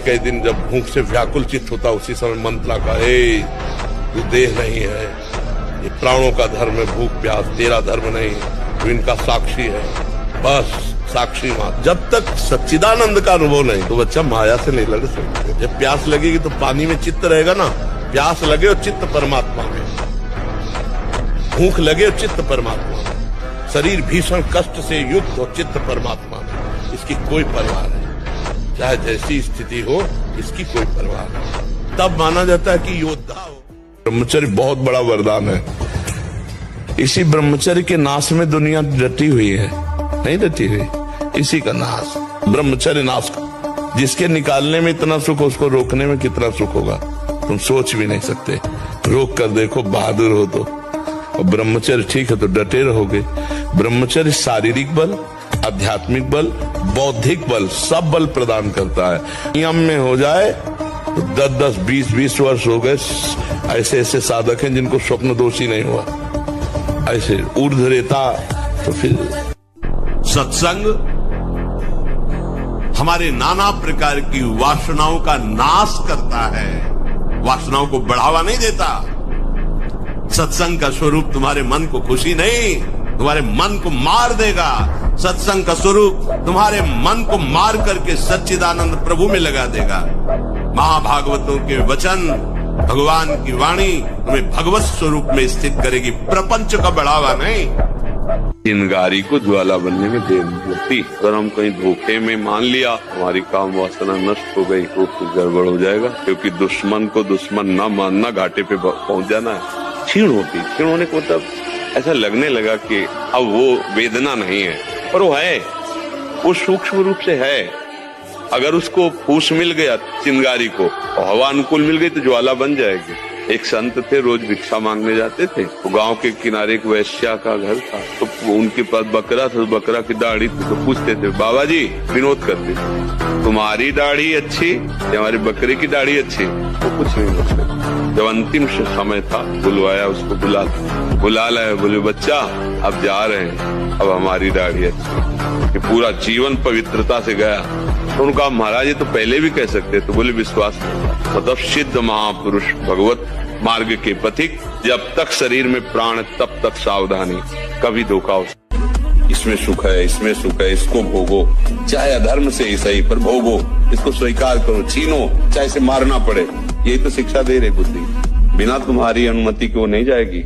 कई दिन जब भूख से व्याकुल चित्त होता, उसी समय मंत्रा का, हे तू देह नहीं है, ये प्राणों का धर्म है भूख प्यास, तेरा धर्म नहीं, तू इनका साक्षी है, बस साक्षी मात्र। जब तक सच्चिदानंद का अनुभव नहीं तो बच्चा माया से नहीं लड़ सकते। जब प्यास लगेगी तो पानी में चित्त रहेगा ना, प्यास लगे और चित्त परमात्मा में, भूख लगे और चित्त परमात्मा में, शरीर भीषण कष्ट से युक्त हो चित्त परमात्मा में, इसकी कोई परवाह नहीं, चाहे जैसी स्थिति हो इसकी कोई परवाह नहीं। तब माना जाता है कि योद्धा हो। ब्रह्मचर्य बहुत बड़ा वरदान है। इसी ब्रह्मचर्य के नाश में दुनिया डटी हुई है, नहीं डटी हुई, इसी का नाश, ब्रह्मचर्य नाश का। जिसके निकालने में इतना सुख, उसको रोकने में कितना सुख होगा तुम सोच भी नहीं सकते। रोक कर देखो, बहादुर हो तो। और ब्रह्मचर्य ठीक है तो डटे रहोगे। ब्रह्मचर्य शारीरिक बल, आध्यात्मिक बल, बौद्धिक बल, सब बल प्रदान करता है। नियम में हो जाए तो 10-10, 20-20 वर्ष हो गए, ऐसे ऐसे साधक हैं जिनको स्वप्न दोषी नहीं हुआ, ऐसे ऊर्ध्व रेता। तो फिर सत्संग हमारे नाना प्रकार की वासनाओं का नाश करता है, वासनाओं को बढ़ावा नहीं देता। सत्संग का स्वरूप तुम्हारे मन को खुशी नहीं, तुम्हारे मन को मार देगा। सत्संग का स्वरूप तुम्हारे मन को मार करके सच्चिदानंद प्रभु में लगा देगा। महाभागवतों के वचन, भगवान की वाणी तुम्हें भगवत स्वरूप में स्थित करेगी, प्रपंच का बढ़ावा नहीं। चिंगारी को ज्वाला बनने में देर नहीं लगती। अगर हम कहीं धोखे में मान लिया हमारी काम वासना नष्ट हो गई तो कुछ गड़बड़ हो जाएगा, क्योंकि दुश्मन को दुश्मन न मानना घाटे पे पहुंच जाना है। क्षीण होती, क्षीण होने को मतलब ऐसा लगने लगा कि अब वो वेदना नहीं है, पर वो है, वो सूक्ष्म रूप से है। अगर उसको फूस मिल गया चिंगारी को और हवा अनुकूल मिल गई तो ज्वाला बन जाएगी। एक संत थे, रोज भिक्षा मांगने जाते थे। तो गांव के किनारे एक वैश्या का घर था, तो उनके पास बकरा था, तो बकरा की दाढ़ी थी। तो पूछते थे, बाबा जी विनोद करते, तुम्हारी दाढ़ी अच्छी या हमारी बकरे की दाढ़ी अच्छी? वो कुछ नहीं बोलते। जब अंतिम समय था, बुलवाया उसको, बुला लाया, बोले बच्चा अब जा रहे हैं, अब हमारी दाढ़ी अच्छी। कि पूरा जीवन पवित्रता से गया। तो उनका महाराज ये तो पहले भी कह सकते। तो बोले विश्वास नहीं। मतलब सिद्ध महापुरुष भगवत मार्ग के पथिक, जब तक शरीर में प्राण तब तक सावधानी, कभी धोखा हो। इसमें सुख है, इसमें सुख है, इसको भोगो, चाहे अधर्म से ही सही पर भोगो, इसको स्वीकार करो, छीनो, चाहे इसे मारना पड़े। यही तो शिक्षा दे रही बुद्धि। बिना तुम्हारी अनुमति के वो नहीं जाएगी।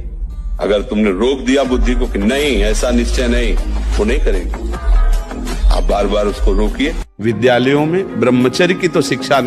अगर तुमने रोक दिया बुद्धि को कि नहीं ऐसा निश्चय नहीं, वो नहीं करेगी। आप बार बार उसको रोकिए। विद्यालयों में ब्रह्मचर्य की तो शिक्षा